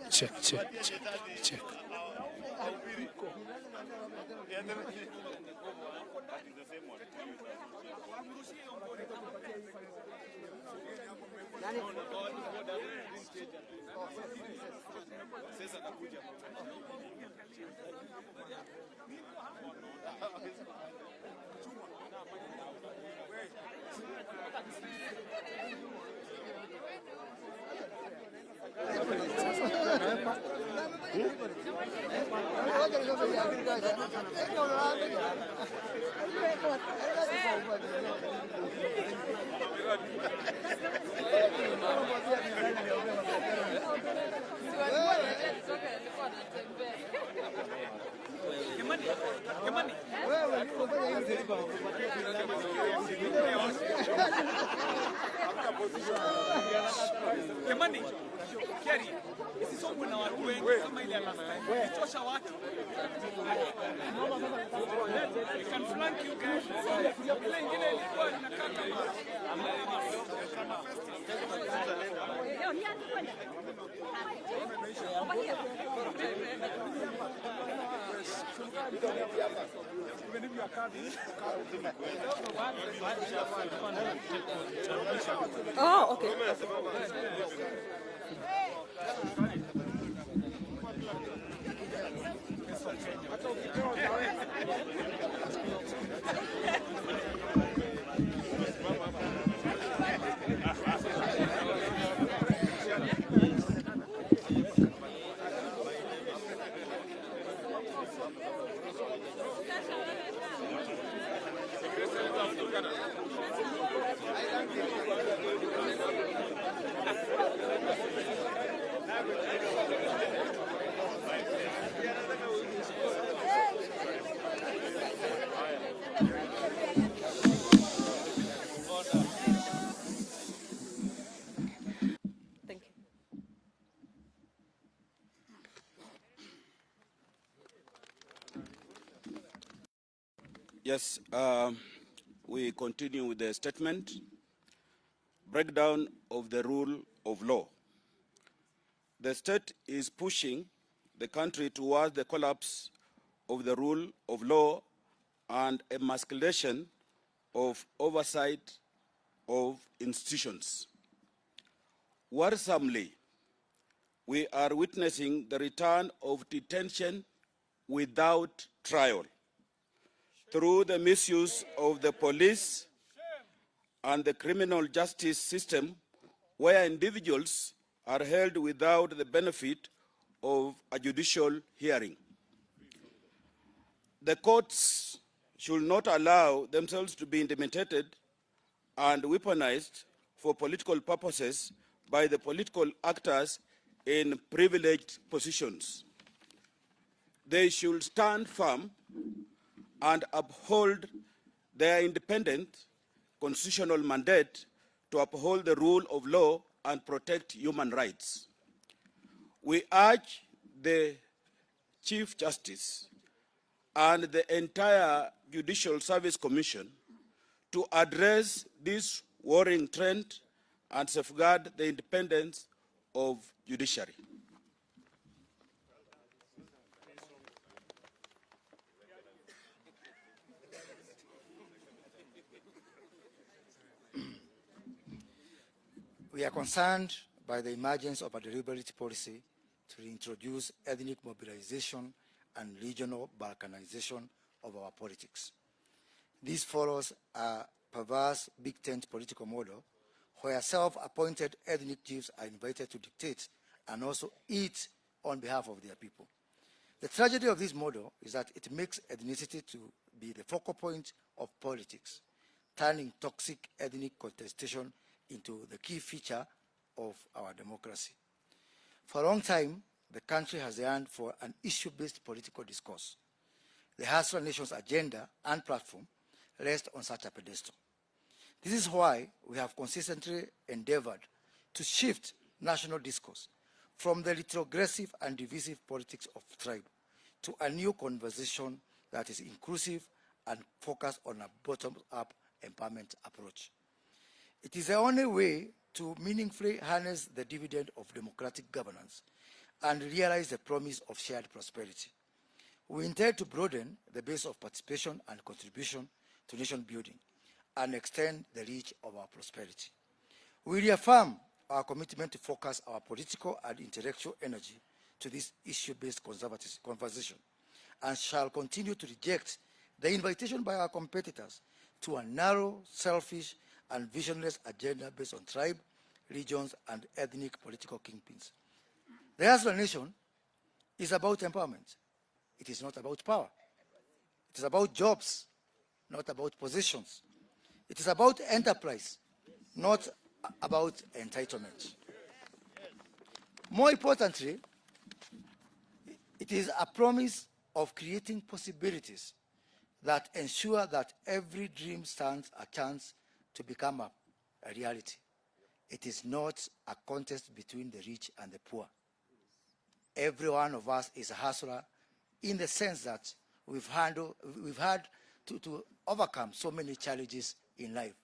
Check. Oh, okay. Thank you. Yes, we continue with the statement. Breakdown of the rule of law. The state is pushing the country towards the collapse of the rule of law and emasculation of oversight of institutions. Worrisomely, we are witnessing the return of detention without trial through the misuse of the police and the criminal justice system, where individuals are held without the benefit of a judicial hearing. The courts should not allow themselves to be intimidated and weaponized for political purposes by the political actors in privileged positions. They should stand firm and uphold their independent constitutional mandate to uphold the rule of law and protect human rights. We urge the Chief Justice and the entire Judicial Service Commission to address this worrying trend and safeguard the independence of judiciary. We are concerned by the emergence of a deliberate policy to reintroduce ethnic mobilization and regional balkanization of our politics. This follows a perverse big tent political model where self-appointed ethnic chiefs are invited to dictate and also eat on behalf of their people. The tragedy of this model is that it makes ethnicity to be the focal point of politics, turning toxic ethnic contestation into the key feature of our democracy. For a long time, the country has yearned for an issue-based political discourse. The Hustler Nation's agenda and platform rest on such a pedestal. This is why we have consistently endeavored to shift national discourse from the retrogressive and divisive politics of tribe to a new conversation that is inclusive and focused on a bottom-up empowerment approach. It is the only way to meaningfully harness the dividend of democratic governance and realize the promise of shared prosperity. We intend to broaden the base of participation and contribution to nation building and extend the reach of our prosperity. We reaffirm our commitment to focus our political and intellectual energy to this issue-based conversation and shall continue to reject the invitation by our competitors to a narrow, selfish, and visionless agenda based on tribe, regions, and ethnic political kingpins. The Hustler Nation is about empowerment. It is not about power. It is about jobs, not about positions. It is about enterprise, not about entitlement. More importantly, it is a promise of creating possibilities that ensure that every dream stands a chance to become a reality. It is not a contest between the rich and the poor. Every one of us is a hustler in the sense that we've had to overcome so many challenges in life.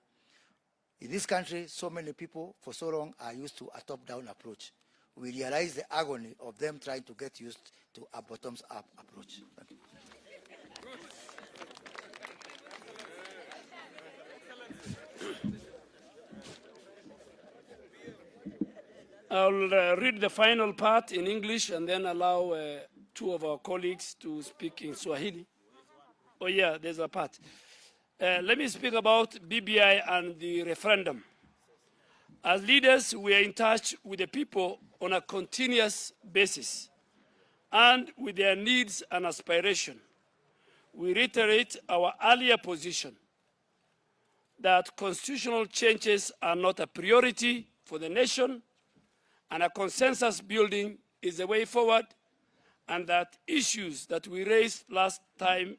In this country, so many people for so long are used to a top-down approach. We realize the agony of them trying to get used to a bottoms-up approach. Thank you. I'll read the final part in English and then allow two of our colleagues to speak in Swahili. Oh yeah, there's a part. Let me speak about BBI and the referendum. As leaders, we are in touch with the people on a continuous basis and with their needs and aspirations. We reiterate our earlier position that constitutional changes are not a priority for the nation and a consensus building is the way forward, and that issues that we raised last time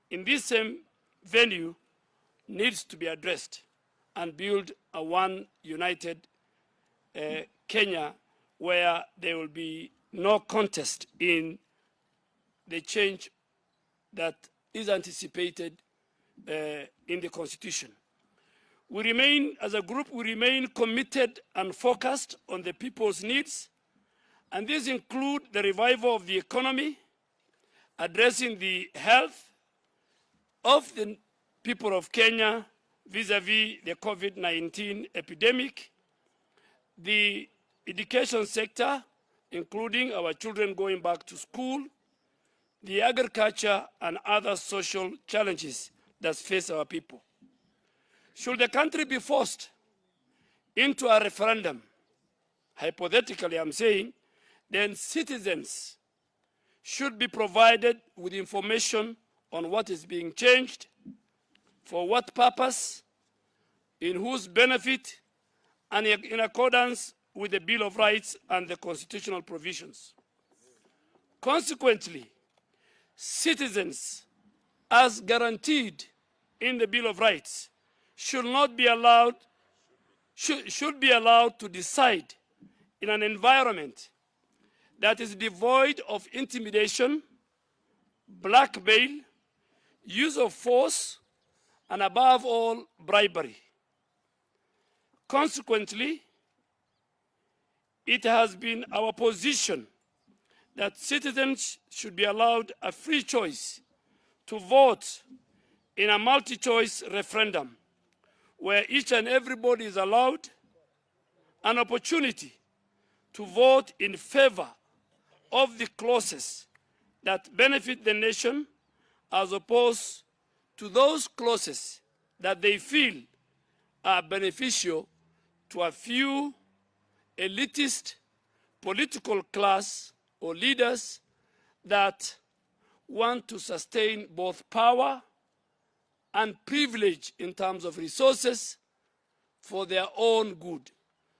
in this same venue needs to be addressed and build a one united Kenya where there will be no contest in the change that is anticipated in the Constitution. We remain, as a group, we remain committed and focused on the people's needs, and these include the revival of the economy, addressing the health of the people of Kenya vis-a-vis the COVID-19 epidemic, the education sector, including our children going back to school, the agriculture and other social challenges that face our people. Should the country be forced into a referendum, hypothetically I'm saying, then citizens should be provided with information on what is being changed, for what purpose, in whose benefit, and in accordance with the Bill of Rights and the constitutional provisions. Consequently, citizens, as guaranteed in the Bill of Rights, should be allowed to decide in an environment that is devoid of intimidation, blackmail, use of force, and above all, bribery. Consequently, it has been our position that citizens should be allowed a free choice to vote in a multi-choice referendum where each and everybody is allowed an opportunity to vote in favor of the clauses that benefit the nation as opposed to those clauses that they feel are beneficial to a few elitist political class or leaders that want to sustain both power and privilege in terms of resources for their own good.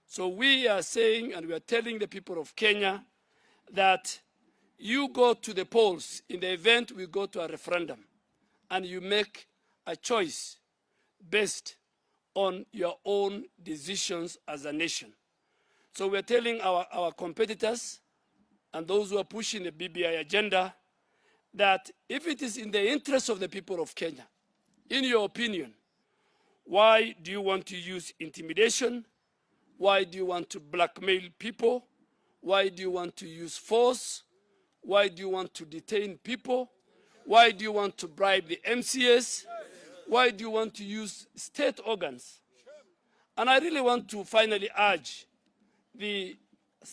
So we are saying, and we are telling the people of Kenya, that you go to the polls in the event we go to a referendum, and you make a choice based on your own decisions as a nation. So we're telling our competitors and those who are pushing the BBI agenda that if it is in the interest of the people of Kenya, in your opinion, why do you want to use intimidation? Why do you want to blackmail people? Why do you want to use force? Why do you want to detain people? Why do you want to bribe the MCS? Why do you want to use state organs? And I really want to finally urge the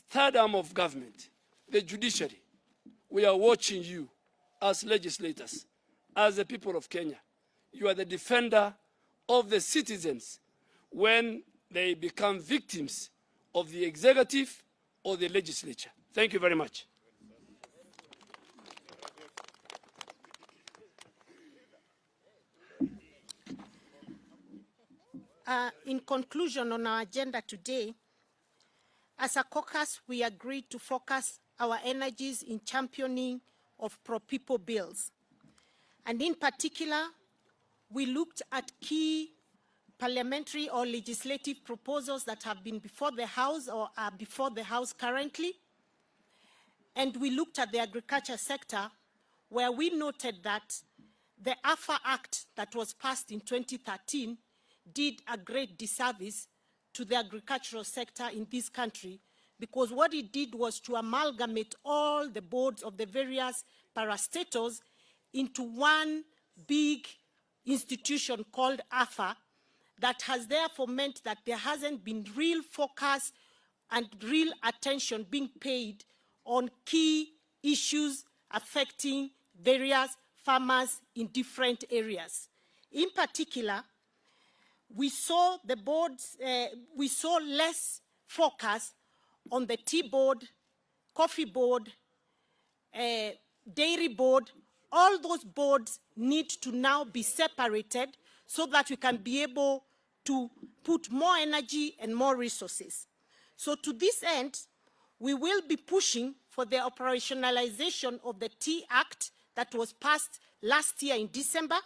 third arm of government, the judiciary. We are watching you as legislators, as the people of Kenya. You are the defender of the citizens when they become victims of the executive or the legislature. Thank you very much. In conclusion on our agenda today, as a caucus, we agreed to focus our energies in championing of pro-people bills. And in particular, we looked at key parliamentary or legislative proposals that have been before the House or are before the House currently. And we looked at the agriculture sector, where we noted that the AFA Act that was passed in 2013 did a great disservice to the agricultural sector in this country, because what it did was to amalgamate all the boards of the various parastatals into one big institution called AFA, that has therefore meant that there hasn't been real focus and real attention being paid on key issues affecting various farmers in different areas. In particular, we saw the boards, we saw less focus on the tea board, coffee board, dairy board. All those boards need to now be separated so that we can be able to put more energy and more resources. So to this end, we will be pushing for the operationalization of the Tea Act that was passed last year in December.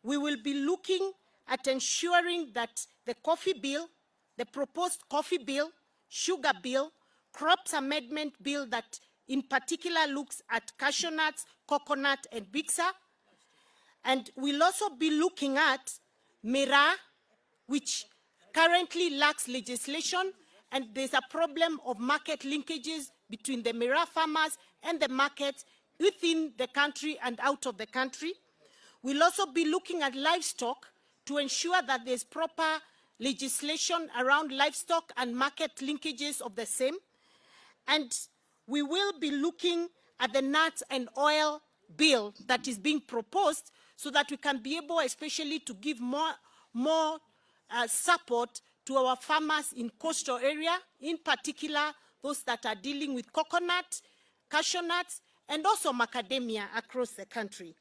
We will be looking at ensuring that the coffee bill, the proposed coffee bill, sugar bill, crops amendment bill that in particular looks at cashew nuts, coconut, and bixa. And we'll also be looking at Mira, which currently lacks legislation, and there's a problem of market linkages between the Mira farmers and the markets within the country and out of the country. We'll also be looking at livestock to ensure that there's proper legislation around livestock and market linkages of the same. And we will be looking at the nuts and oil bill that is being proposed so that we can be able especially to give more support to our farmers in coastal area, in particular those that are dealing with coconut, cashew nuts, and also macadamia across the country.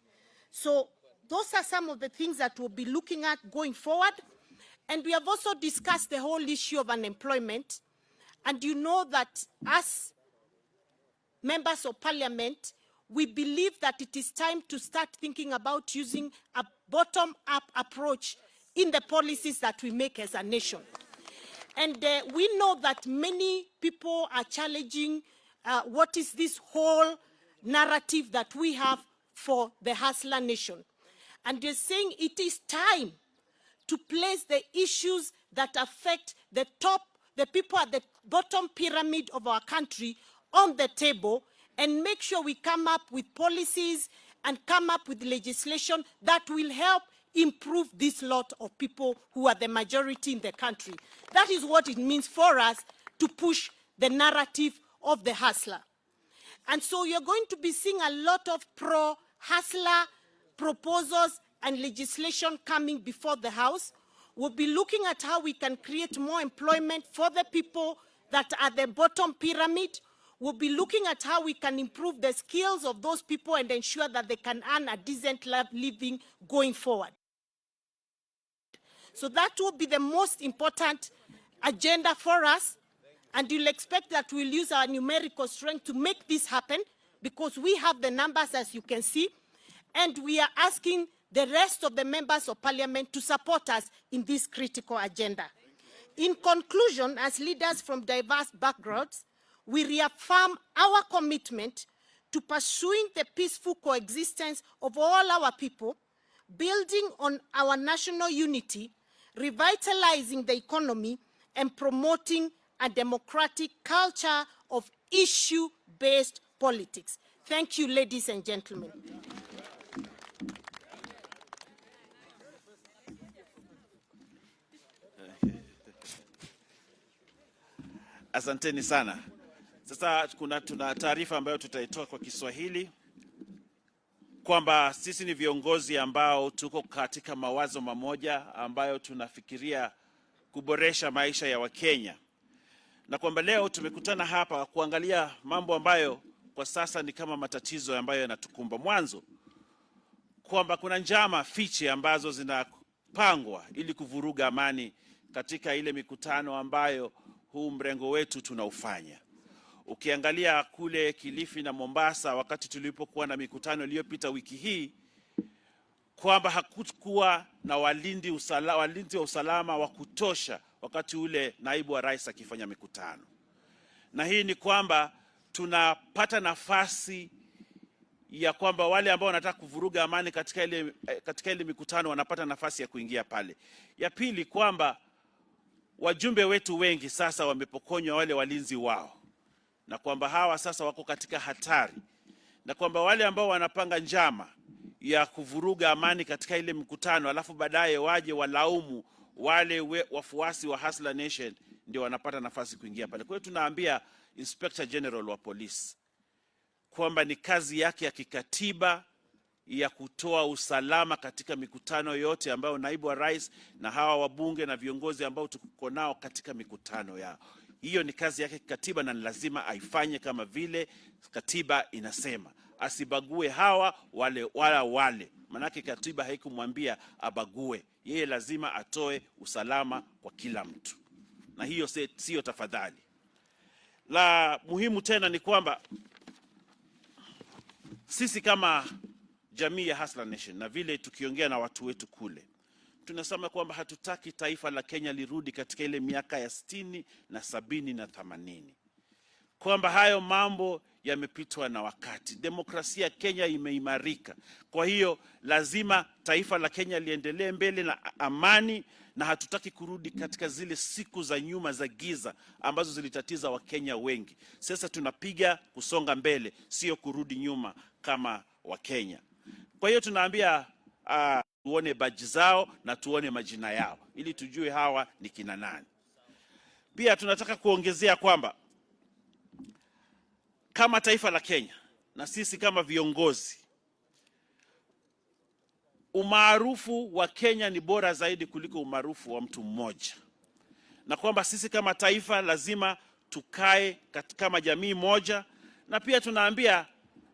So those are some of the things that we'll be looking at going forward. And we have also discussed the whole issue of unemployment. And you know that as members of parliament, we believe that it is time to start thinking about using a bottom-up approach in the policies that we make as a nation. And we know that many people are challenging what is this whole narrative that we have for the hustler nation. And they're saying it is time to place the issues that affect the people at the bottom pyramid of our country on the table and make sure we come up with policies and come up with legislation that will help improve this lot of people who are the majority in the country. That is what it means for us to push the narrative of the hustler. And so you're going to be seeing a lot of pro-hustler proposals and legislation coming before the House. We'll be looking at how we can create more employment for the people that are at the bottom pyramid. We'll be looking at how we can improve the skills of those people and ensure that they can earn a decent living going forward. So that will be the most important agenda for us, and you'll expect that we'll use our numerical strength to make this happen, because we have the numbers, as you can see, and we are asking the rest of the members of parliament to support us in this critical agenda. In conclusion, as leaders from diverse backgrounds, we reaffirm our commitment to pursuing the peaceful coexistence of all our people, building on our national unity, revitalizing the economy, and promoting a democratic culture of issue-based politics. Thank you, ladies and gentlemen. Asanteni sana. Sasa tuna taarifa ambayo tutaitoa kwa Kiswahili kwamba sisi ni viongozi ambao tuko katika mawazo mamoja ambayo tunafikiria kuboresha maisha ya Wakenya, na kwamba leo tumekutana hapa kuangalia mambo ambayo kwa sasa ni kama matatizo ambayo yanatukumba. Mwanzo, kwamba kuna njama fiche ambazo zinapangwa ili kuvuruga amani katika ile mikutano ambayo huu mrengo wetu tunaufanya. Ukiangalia kule Kilifi na Mombasa wakati tulipokuwa na mikutano iliyopita wiki hii, kwamba hakukuwa na walinzi wa usalama wa kutosha wakati ule naibu wa rais akifanya mikutano. Na hii ni kwamba tunapata nafasi ya kwamba wale ambao wanataka kuvuruga amani katika ile mikutano wanapata nafasi ya kuingia pale. Ya pili, kwamba wajumbe wetu wengi sasa wamepokonywa wale walinzi wao, na kwamba hawa sasa wako katika hatari, na kwamba wale ambao wanapanga njama ya kuvuruga amani katika ile mkutano alafu baadaye waje walaumu wale wafuasi wa Hustler Nation ndio wanapata nafasi kuingia pale. Kwa hiyo tunaambia Inspector General wa polisi kwamba ni kazi yake ya kikatiba ya kutoa usalama katika mikutano yote ambayo naibu wa rais na hawa wabunge na viongozi ambao tuko nao katika mikutano yao. Hiyo ni kazi yake kikatiba na lazima aifanye kama vile katiba inasema. Asibague hawa wale. Manake katiba haikumwambia abague. Yeye lazima atoe usalama kwa kila mtu. Na hiyo sio tafadhali. La muhimu tena ni kwamba sisi kama jamii ya Hustler Nation na vile tukiongea na watu wetu kule, tunasema kwamba hatutaki taifa la Kenya lirudi katika ile miaka ya 60 na 70 na 80. Kwamba hayo mambo yamepitwa na wakati. Demokrasia Kenya imeimarika. Kwa hiyo lazima taifa la Kenya liendelee mbele na amani, na hatutaki kurudi katika zile siku za nyuma za giza ambazo zilitatiza Wakenya wengi. Sasa tunapiga kusonga mbele, sio kurudi nyuma kama Wakenya. Kwa hiyo tunaambia tuone baji zao na tuone majina yao ili tujue hawa ni kina nani. Pia tunataka kuongezea kwamba kama taifa la Kenya na sisi kama viongozi, umaarufu wa Kenya ni bora zaidi kuliko umaarufu wa mtu mmoja, na kwamba sisi kama taifa lazima tukae kama jamii moja. Na pia tunaambia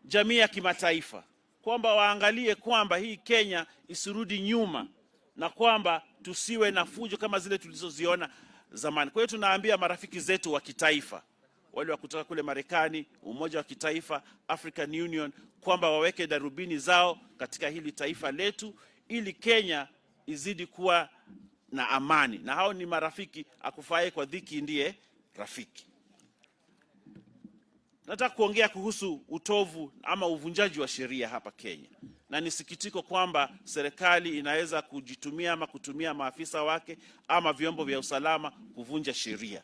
jamii ya kimataifa kwamba waangalie kwamba hii Kenya isirudi nyuma na kwamba tusiwe na fujo kama zile tulizoziona zamani. Kwa hiyo tunaambia marafiki zetu wa kitaifa, wale wa kutoka kule Marekani, Umoja wa Kitaifa, African Union, kwamba waweke darubini zao katika hili taifa letu ili Kenya izidi kuwa na amani. Na hao ni marafiki, akufaye kwa dhiki ndiye rafiki. Nataka kuongea kuhusu utovu ama uvunjaji wa sheria hapa Kenya. Na nisikitiko kwamba serikali inaweza kujitumia ama kutumia maafisa wake ama vyombo vya usalama kuvunja sheria.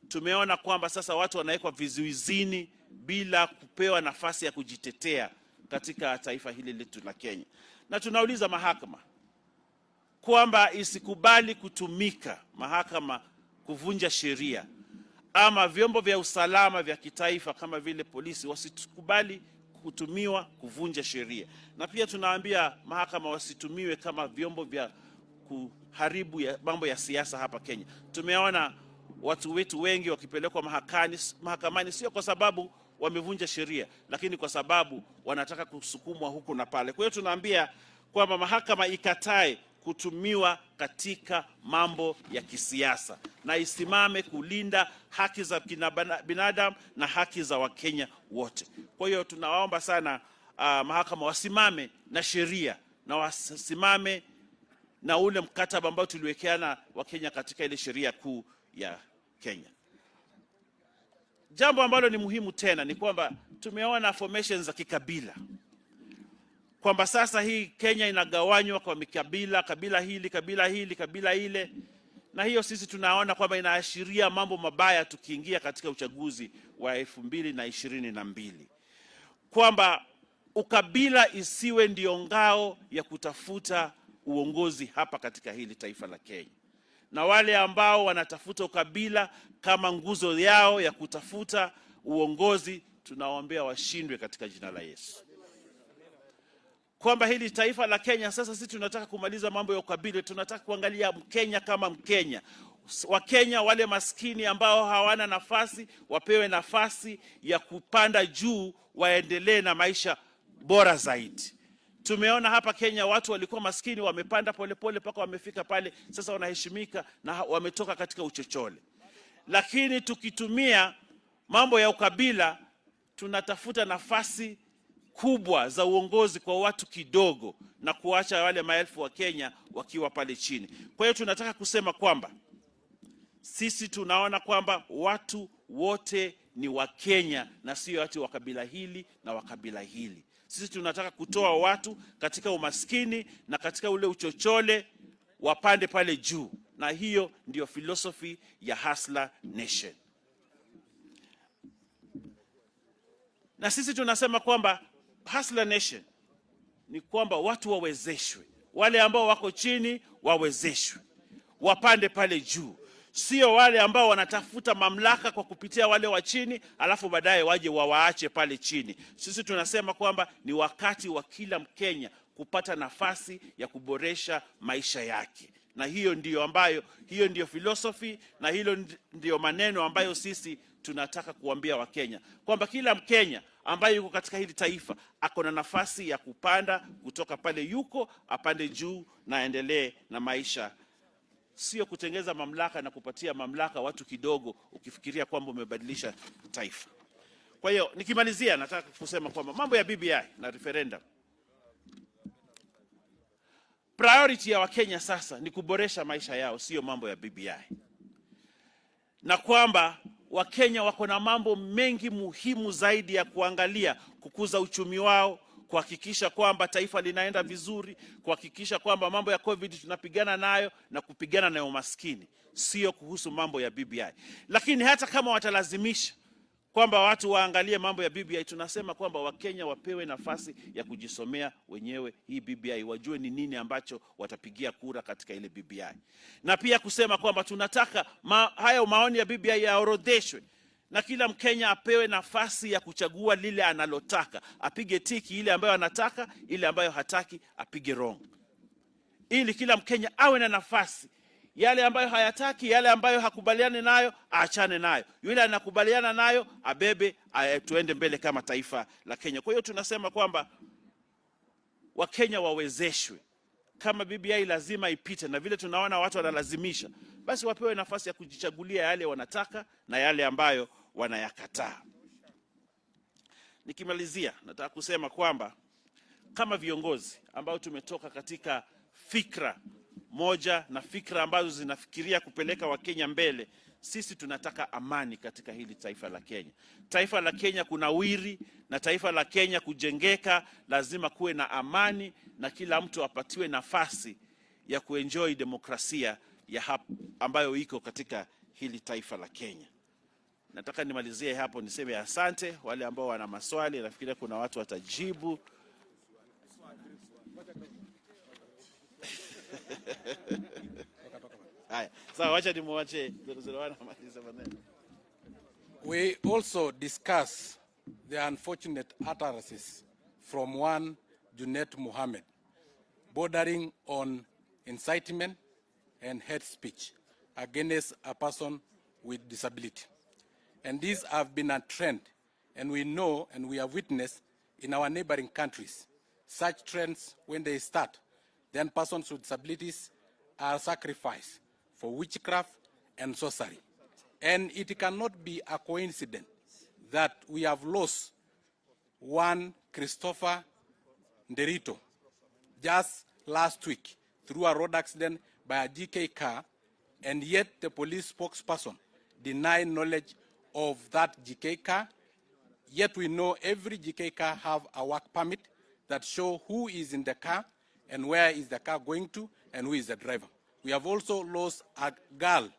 Tumeona kwamba sasa watu wanawekwa vizuizini bila kupewa nafasi ya kujitetea katika taifa hili letu la Kenya. Na tunauliza mahakama kwamba isikubali kutumika mahakama kuvunja sheria, ama vyombo vya usalama vya kitaifa kama vile polisi wasikubali kutumiwa kuvunja sheria. Na pia tunaambia mahakama wasitumiwe kama vyombo vya kuharibu mambo ya siasa hapa Kenya. Tumeona watu wetu wengi wakipelekwa mahakamani sio kwa sababu wamevunja sheria, lakini kwa sababu wanataka kusukumwa huku na pale. Kwa hiyo tunaambia kwamba mahakama ikatae kutumiwa katika mambo ya kisiasa na isimame kulinda haki za binadamu na haki za Wakenya wote. Kwa hiyo tunawaomba sana mahakama wasimame na sheria na wasimame na ule mkataba ambao tuliwekeana Wakenya katika ile sheria kuu ya Kenya. Jambo ambalo ni muhimu tena ni kwamba tumeona formations za kikabila, kwamba sasa hii Kenya inagawanywa kwa mikabila, kabila hili, kabila ile, na hiyo sisi tunaona kwamba inaashiria mambo mabaya tukiingia katika uchaguzi wa 2022, kwamba ukabila isiwe ndio ngao ya kutafuta uongozi hapa katika hili taifa la Kenya, na wale ambao wanatafuta ukabila kama nguzo yao ya kutafuta uongozi, tunawaombea washindwe katika jina la Yesu. Kwamba hili taifa la Kenya sasa sisi tunataka kumaliza mambo ya ukabila, tunataka kuangalia Mkenya kama Mkenya. Wakenya wale maskini ambao hawana nafasi wapewe nafasi ya kupanda juu, waendelee na maisha bora zaidi. Tumeona hapa Kenya watu walikuwa maskini wamepanda polepole mpaka wamefika pale, sasa wanaheshimika na wametoka katika uchochole. Lakini tukitumia mambo ya ukabila, tunatafuta nafasi kubwa za uongozi kwa watu kidogo na kuacha wale maelfu wa Kenya wakiwa pale chini. Kwa hiyo tunataka kusema kwamba sisi tunaona kwamba watu wote ni wa Kenya na sio watu wa kabila hili na wa kabila hili. Sisi tunataka kutoa watu katika umaskini na katika ule uchochole wapande pale juu, na hiyo ndio philosophy ya Hustler Nation. Na sisi tunasema kwamba Hustler Nation ni kwamba watu wawezeshwe, wale ambao wako chini wawezeshwe, wapande pale juu, sio wale ambao wanatafuta mamlaka kwa kupitia wale wa chini alafu baadaye waje wawaache pale chini. Sisi tunasema kwamba ni wakati wa kila Mkenya kupata nafasi ya kuboresha maisha yake, na hiyo ndio philosophy, na hilo ndio maneno ambayo sisi tunataka kuambia Wakenya, kwamba kila Mkenya ambaye yuko katika hili taifa ako na nafasi ya kupanda kutoka pale yuko apande juu na aendelee na maisha, sio kutengeza mamlaka na kupatia mamlaka watu kidogo ukifikiria kwamba umebadilisha taifa. Kwa hiyo nikimalizia, nataka kusema kwamba mambo ya BBI na referendum, priority ya Wakenya sasa ni kuboresha maisha yao, sio mambo ya BBI, na kwamba Wakenya wako na mambo mengi muhimu zaidi ya kuangalia: kukuza uchumi wao, kuhakikisha kwamba taifa linaenda vizuri, kuhakikisha kwamba mambo ya COVID tunapigana nayo na kupigana na umaskini, sio kuhusu mambo ya BBI. Lakini hata kama watalazimisha kwamba watu waangalie mambo ya BBI, tunasema kwamba Wakenya wapewe nafasi ya kujisomea wenyewe hii BBI, wajue ni nini ambacho watapigia kura katika ile BBI. Na pia kusema kwamba tunataka hayo maoni ya BBI yaorodheshwe na kila Mkenya apewe nafasi ya kuchagua lile analotaka, apige tiki ile ambayo anataka, ile ambayo hataki apige wrong, ili kila Mkenya awe na nafasi. Yale ambayo hayataki, yale ambayo hakubaliani nayo aachane nayo, yule anakubaliana nayo abebe, tuende mbele kama taifa la Kenya. Kwa hiyo tunasema kwamba Wakenya wawezeshwe. Kama BBI lazima ipite, na vile tunaona watu wanalazimisha, basi wapewe nafasi ya kujichagulia yale wanataka na yale ambayo wanayakataa. Nikimalizia, nataka kusema kwamba kama viongozi ambao tumetoka katika fikra moja na fikra ambazo zinafikiria kupeleka Wakenya mbele, sisi tunataka amani katika hili taifa la Kenya. Taifa la Kenya kunawiri, na taifa la Kenya kujengeka, lazima kuwe na amani na kila mtu apatiwe nafasi ya kuenjoy demokrasia ya ambayo iko katika hili taifa la Kenya. Nataka nimalizie hapo, niseme asante. Wale ambao wana maswali, nafikiria kuna watu watajibu. We also discuss the unfortunate utterances from one Junet Mohammed, bordering on incitement and hate speech against a person with disability. And these have been a trend, and we know and we have witnessed in our neighboring countries. Such trends, when they start, then persons with disabilities are sacrificed for witchcraft and sorcery. And it cannot be a coincidence that we have lost one Christopher Nderito just last week through a road accident by a GK car, and yet the police spokesperson denied knowledge of that GK car Yet we know every GK car have a work permit that show who is in the car and where is the car going to and who is the driver. We have also lost a girl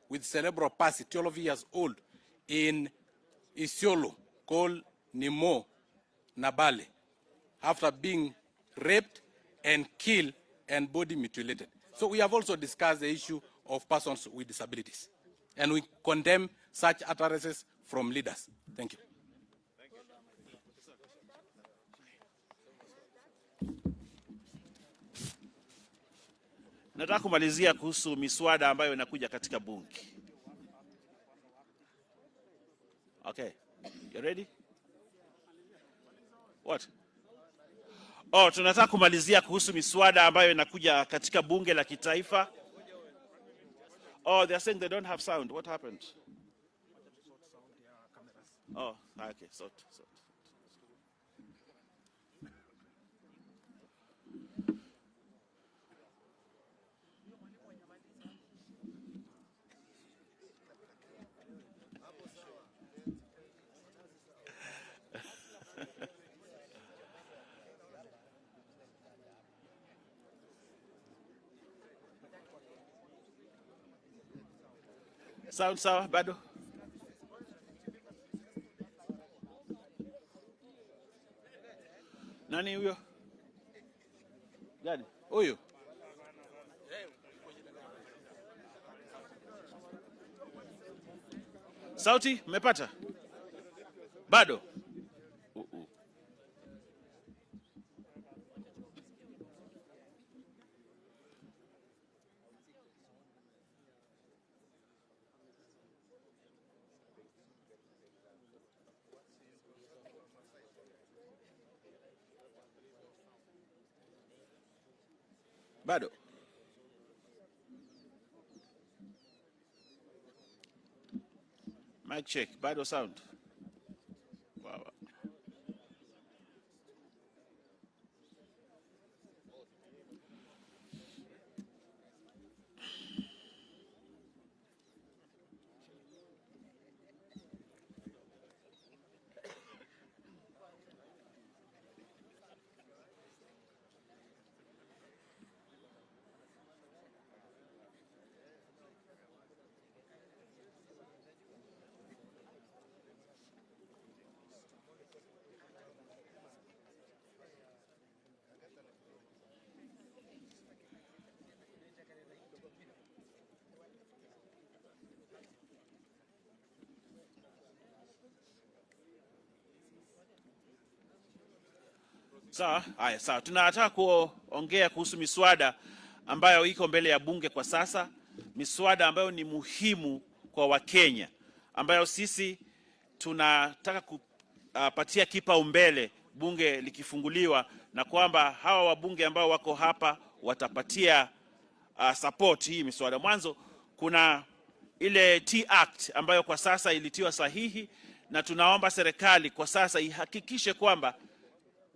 with cerebral palsy, 12 years old, in Isiolo, called Nimo Nabale, after being raped and killed and body mutilated. So we have also discussed the issue of persons with disabilities. And we condemn such utterances from leaders. Thank you. Nataka kumalizia kuhusu miswada ambayo inakuja katika bunge. Okay. You ready? What? Oh, tunataka kumalizia kuhusu miswada ambayo inakuja katika bunge la kitaifa. Oh, they're saying they don't have sound. What happened? Oh, okay. Sort. Sound sawa bado? Nani huyo? Gani? Huyo. Sauti mmepata? Bado? Bado. Mic check. Bado sound. Wow. Sawa, haya sawa. Tunataka kuongea kuhusu miswada ambayo iko mbele ya bunge kwa sasa, miswada ambayo ni muhimu kwa Wakenya, ambayo sisi tunataka kupatia kipaumbele bunge likifunguliwa, na kwamba hawa wabunge ambao wako hapa watapatia support hii miswada. Mwanzo kuna ile T-Act ambayo kwa sasa ilitiwa sahihi, na tunaomba serikali kwa sasa ihakikishe kwamba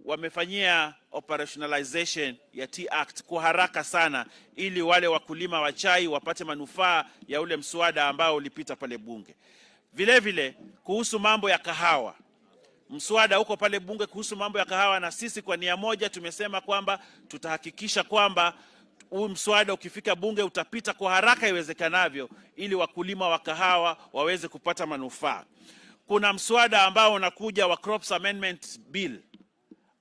wamefanyia operationalization ya T-Act kwa haraka sana, ili wale wakulima wa chai wapate manufaa ya ule mswada ambao ulipita pale bunge. Vile vile kuhusu mambo ya kahawa, mswada uko pale bunge kuhusu mambo ya kahawa, na sisi kwa nia moja tumesema kwamba tutahakikisha kwamba huu mswada ukifika bunge utapita kwa haraka iwezekanavyo, ili wakulima wa kahawa waweze kupata manufaa. Kuna mswada ambao unakuja wa Crops Amendment Bill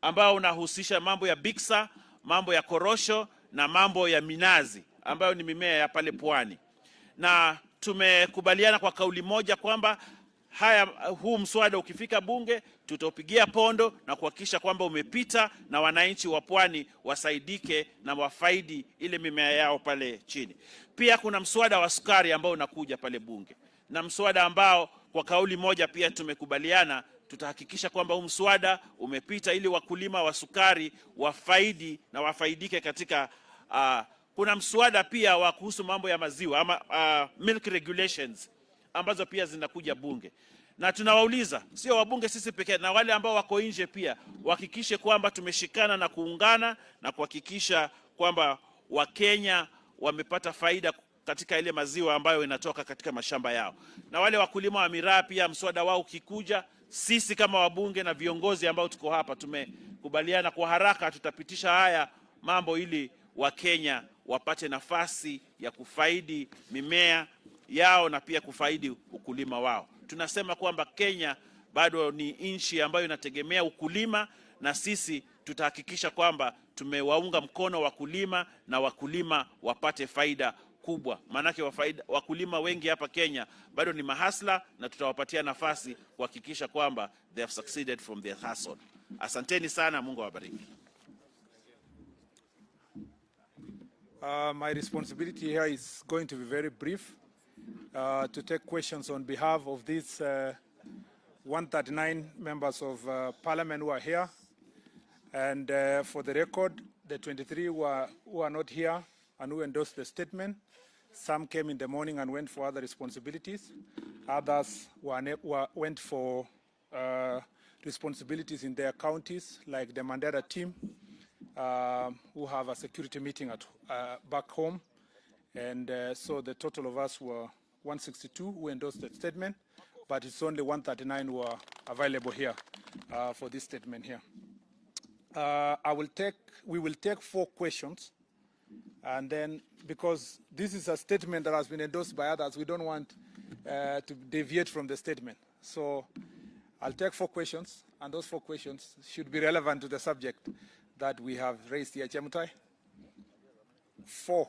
ambao unahusisha mambo ya biksa, mambo ya korosho na mambo ya minazi ambayo ni mimea ya pale pwani. Na tumekubaliana kwa kauli moja kwamba huu mswada ukifika bunge tutaupigia pondo na kuhakikisha kwamba umepita na wananchi wa pwani wasaidike na wafaidi ile mimea yao pale chini. Pia kuna mswada wa sukari ambao unakuja pale bunge, na mswada ambao kwa kauli moja pia tumekubaliana tutahakikisha kwamba huu mswada umepita ili wakulima wa sukari wafaidi na wafaidike katika kuna mswada pia wa kuhusu mambo ya maziwa ama milk regulations ambazo pia zinakuja bunge. Na tunawauliza sio wabunge sisi pekee, na wale ambao wako nje pia wahakikishe kwamba tumeshikana na kuungana na kuhakikisha kwamba Wakenya wamepata faida katika ile maziwa ambayo inatoka katika mashamba yao. Na wale wakulima wa miraa pia, mswada wao ukikuja, sisi kama wabunge na viongozi ambao tuko hapa tumekubaliana kwa haraka tutapitisha haya mambo ili Wakenya wapate nafasi ya kufaidi mimea yao na pia kufaidi ukulima wao. Tunasema kwamba Kenya bado ni nchi ambayo inategemea ukulima, na sisi tutahakikisha kwamba tumewaunga mkono wakulima na wakulima wapate faida kubwa. Maanake wakulima wengi hapa Kenya bado ni mahasla, na tutawapatia nafasi kuhakikisha kwamba they have succeeded from their hustle. Asanteni sana, Mungu awabariki. My responsibility here is going to be very brief, to take questions on behalf of these 139 members of parliament who are here. And for the record, the 23 who are not here and who endorsed the statement. Some came in the morning and went for other responsibilities. Others went for responsibilities in their counties, like the Mandera team, who have a security meeting at back home. And so the total of us were 162 who endorsed the statement, but it's only 139 who are available here for this statement here. We will take 4 questions, and then because this is a statement that has been endorsed by others, we don't want to deviate from the statement. So I'll take 4 questions, and those 4 questions should be relevant to the subject that we have raised here. Chemutai? 4.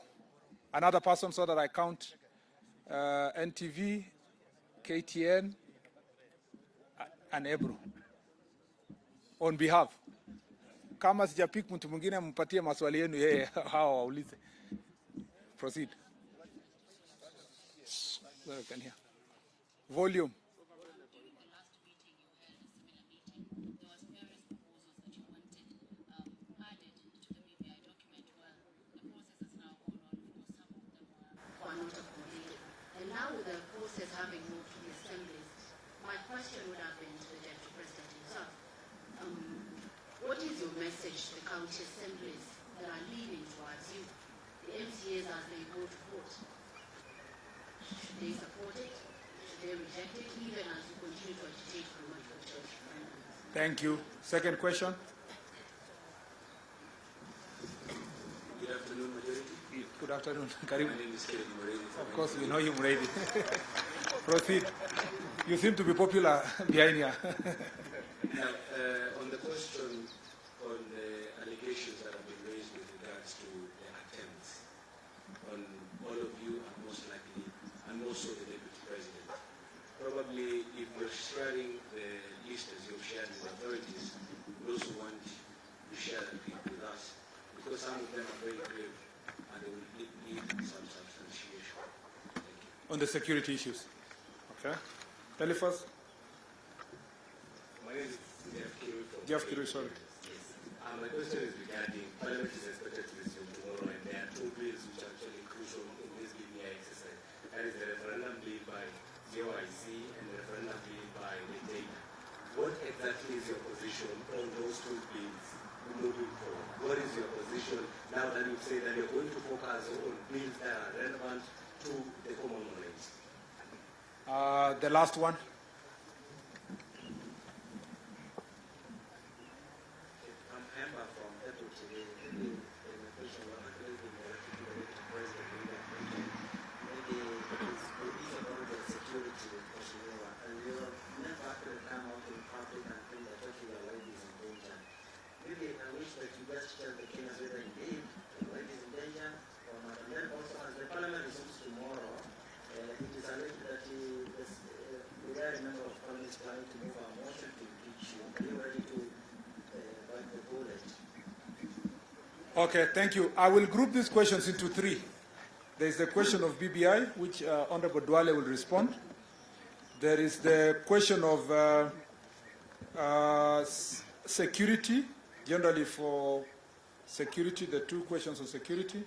Another person, so that I count NTV, KTN, and Ebru. On behalf. Kama sijapik mtu mwingine mpatie maswali yenu yeye hawa waulize. Proceed. Well, can hear. Volume. And now with the process having moved to the assemblies, my question would have been to the Deputy President himself. What is your message to the county assemblies that are leaning towards you, the MCAs as they go to vote? Should they support it? Should they reject it, even as you continue to agitate for multiple church referendums? Thank you. Second question. Good afternoon, Majority. Good afternoon. Karibu. My name is Kevin Murray. Of course, we know you, Murray. Proceed. You seem to be popular behind here. Now, on the question on the allegations that have been raised with regards to the attempts on all of you, and most likely, and also the Deputy President, probably if you're sharing the list as you've shared with authorities, we also want to share that with us, because some of them are very grave and they will need some substantiation. Thank you. On the security issues. Okay. Telefos. My name is Jeff Kirui, sorry. My question is regarding Parliament is expected to resume tomorrow, and there are 2 bills which are actually crucial in this BBI exercise. That is the referendum bill by JOIC and the referendum bill by the data. What exactly is your position on those 2 bills moving forward? What is your position now that you say that you're going to focus on bills that are relevant to the common knowledge? The last one. Okay, thank you. I will group these questions into 3. There is the question of BBI, which Honorable Duale will respond. There is the question of security, generally for security, the 2 questions of security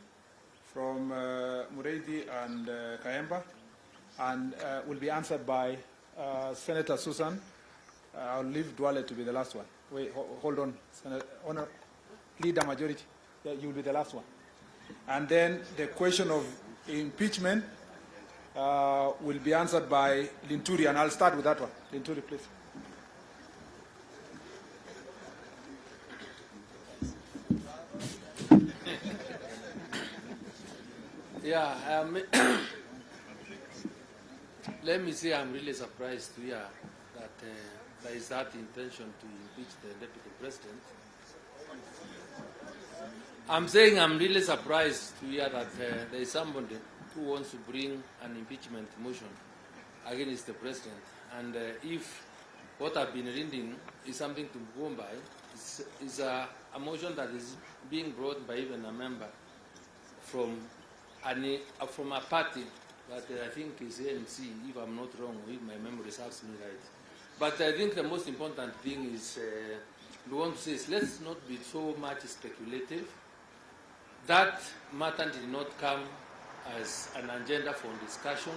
from Muredi and Kayemba, and will be answered by Senator Susan. I'll leave Duale to be the last one. Wait, hold on, Leader Majority. Yeah, you will be the last one. And then the question of impeachment will be answered by Linturi, and I'll start with that one. Linturi, please. Yeah, let me say I'm really surprised to hear that there is that intention to impeach the deputy president. I'm saying I'm really surprised to hear that there is somebody who wants to bring an impeachment motion against the president. And if what I've been reading is something to go by, is a motion that is being brought by even a member from a party that I think is ANC, if I'm not wrong, if my memory serves me right. But I think the most important thing is, we want to say is let's not be so much speculative. That matter did not come as an agenda for discussion.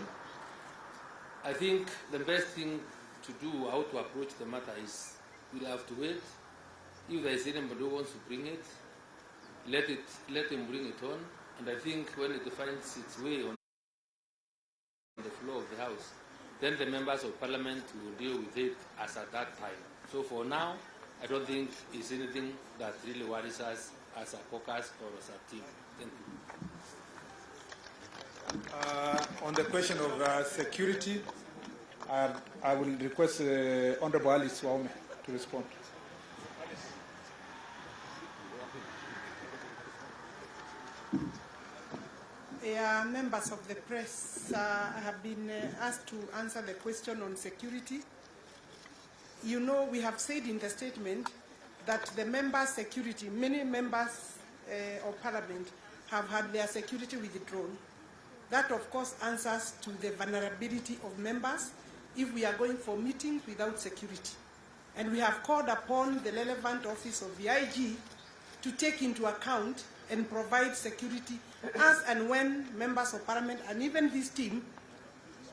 I think the best thing to do, how to approach the matter is, we'll have to wait. If there is anybody who wants to bring it, let him bring it on. And I think when it finds its way on the floor of the House, then the members of Parliament will deal with it as at that time. So for now, I don't think it's anything that really worries us as a caucus or as a team. Thank you. On the question of security, I will request Honorable Ali Swaume to respond. Members of the press, I have been asked to answer the question on security. You know, we have said in the statement that the members' security, many members of Parliament have had their security withdrawn. That, of course, answers to the vulnerability of members if we are going for meetings without security. And we have called upon the relevant office of the IG to take into account and provide security as and when members of Parliament and even this team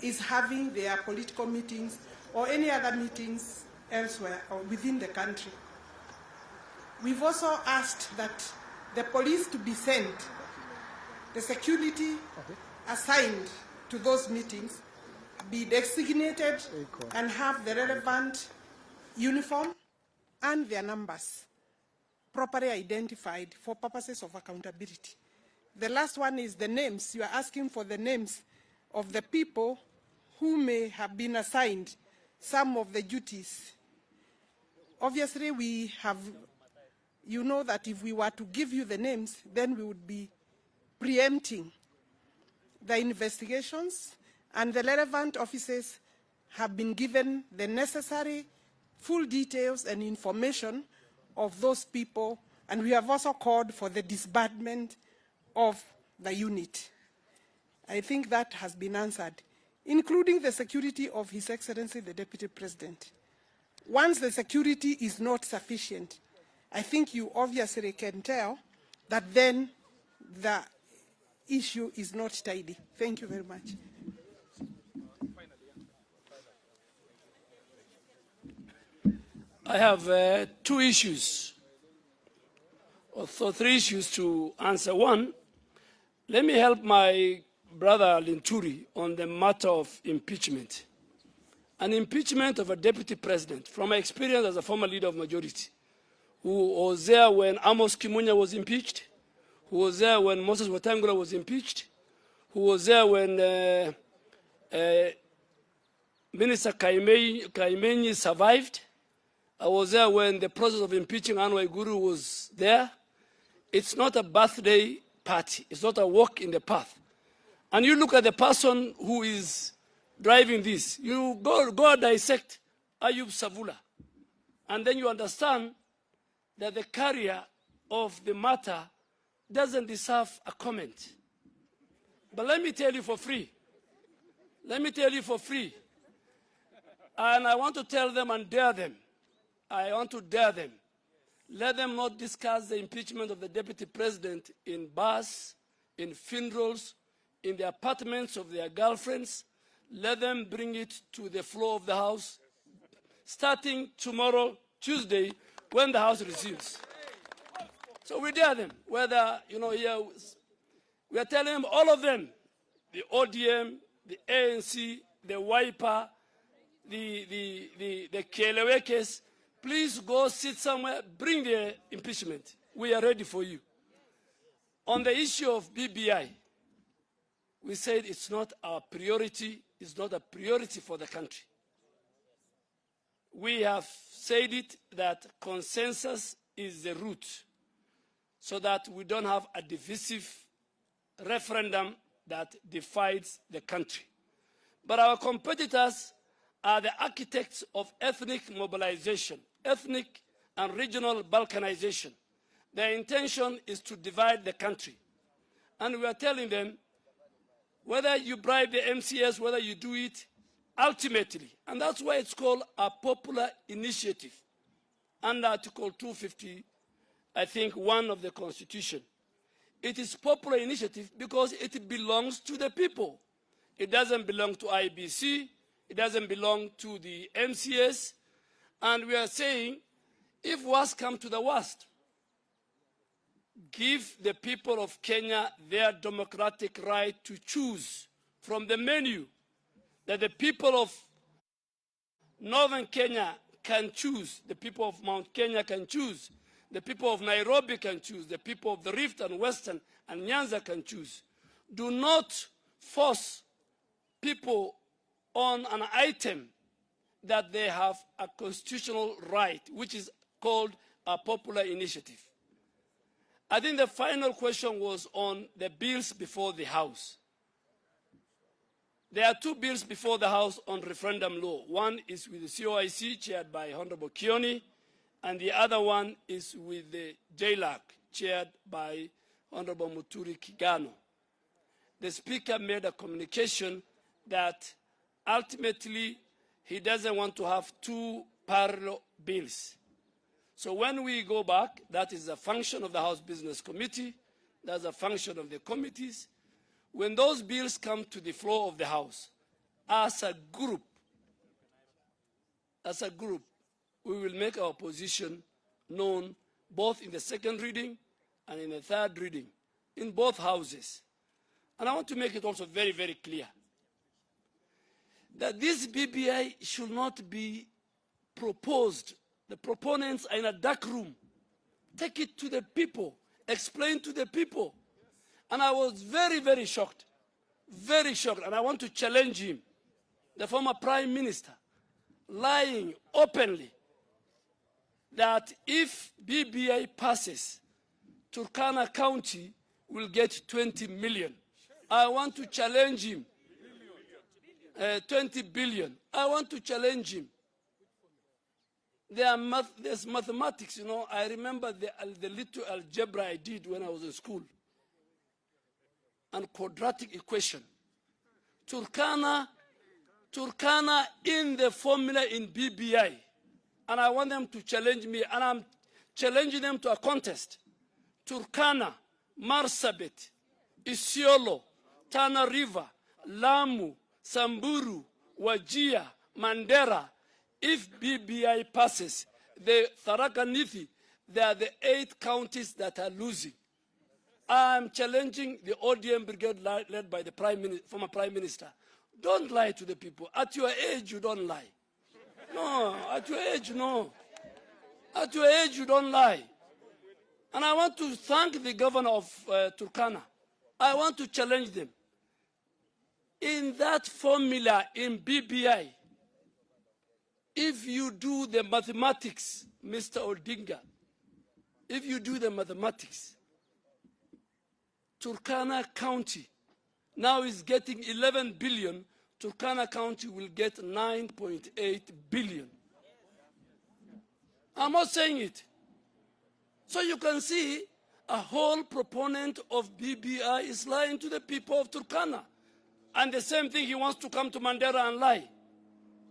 is having their political meetings or any other meetings elsewhere or within the country. We've also asked that the police to be sent, the security assigned to those meetings be designated and have the relevant uniform and their numbers properly identified for purposes of accountability. The last one is the names. You are asking for the names of the people who may have been assigned some of the duties. Obviously, we have, you know that if we were to give you the names, then we would be preempting the investigations, and the relevant officers have been given the necessary full details and information of those people, and we have also called for the disbandment of the unit. I think that has been answered, including the security of His Excellency the Deputy President. Once the security is not sufficient, I think you obviously can tell that then the issue is not tidy. Thank you very much. I have two issues, or three issues to answer. One, let me help my brother Linturi on the matter of impeachment. An impeachment of a deputy president, from my experience as a former leader of majority, who was there when Amos Kimunya was impeached, who was there when Moses Wetangula was impeached, who was there when Minister Kaimenyi survived. I was there when the process of impeaching Anne Waiguru was there. It's not a birthday party. It's not a walk in the path. And you look at the person who is driving this. You go dissect Ayub Savula. And then you understand that the carrier of the matter doesn't deserve a comment. But let me tell you for free. Let me tell you for free. And I want to tell them and dare them. I want to dare them. Let them not discuss the impeachment of the deputy president in bars, in funerals, in the apartments of their girlfriends. Let them bring it to the floor of the House, starting tomorrow, Tuesday, when the House resumes. So we dare them, whether, here, we are telling them, all of them, the ODM, the ANC, the Wiper, the Kelewekes, please go sit somewhere, bring the impeachment. We are ready for you. On the issue of BBI, we said it's not our priority, it's not a priority for the country. We have said it that consensus is the route so that we don't have a divisive referendum that divides the country. But our competitors are the architects of ethnic mobilization, ethnic and regional balkanization. Their intention is to divide the country. And we are telling them, whether you bribe the MCS, whether you do it, ultimately, and that's why it's called a popular initiative, under Article 250, I think, 1 of the Constitution. It is popular initiative because it belongs to the people. It doesn't belong to IBC, it doesn't belong to the MCS, and we are saying, if worst come to the worst, give the people of Kenya their democratic right to choose from the menu, that the people of Northern Kenya can choose, the people of Mount Kenya can choose, the people of Nairobi can choose, the people of the Rift and Western and Nyanza can choose. Do not force people on an item that they have a constitutional right, which is called a popular initiative. I think the final question was on the bills before the House. There are two bills before the House on referendum law. One is with the COIC, chaired by Honorable Kioni, and the other one is with the JLAC, chaired by Honorable Muturi Kigano. The Speaker made a communication that ultimately he doesn't want to have two parallel bills. So when we go back, that is a function of the House Business Committee, that's a function of the committees. When those bills come to the floor of the House, as a group, we will make our position known both in the second reading and in the third reading, in both houses. And I want to make it also very, very clear that this BBI should not be proposed. The proponents are in a dark room. Take it to the people. Explain to the people. And I was very, very shocked. Very shocked. And I want to challenge him, the former Prime Minister, lying openly that if BBI passes, Turkana County will get 20 million. I want to challenge him. 20 billion. I want to challenge him. There's mathematics, you know. I remember the little algebra I did when I was in school. And quadratic equation. Turkana in the formula in BBI. And I want them to challenge me. And I'm challenging them to a contest. Turkana, Marsabit, Isiolo, Tana River, Lamu, Samburu, Wajir, Mandera. If BBI passes, the Tharaka Nithi, they are the 8 counties that are losing. I'm challenging the ODM brigade led by the former Prime Minister. Don't lie to the people. At your age, you don't lie. No, at your age, no. At your age, you don't lie. And I want to thank the governor of Turkana. I want to challenge them. In that formula in BBI, if you do the mathematics, Mr. Odinga, if you do the mathematics, Turkana County now is getting 11 billion, Turkana County will get 9.8 billion. I'm not saying it. So you can see a whole proponent of BBI is lying to the people of Turkana. And the same thing, he wants to come to Mandera and lie.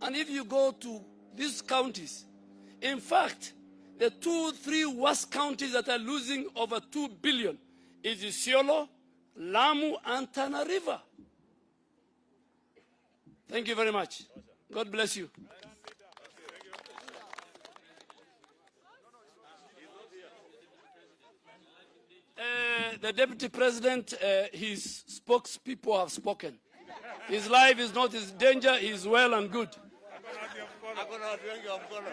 And if you go to these counties, in fact, the 2-3 worst counties that are losing over 2 billion is Isiolo, Lamu, and Tana River. Thank you very much. God bless you. the Deputy President, his spokespeople have spoken. His life is not in danger, he is well and good. Hakuna watu wengi wa mkono.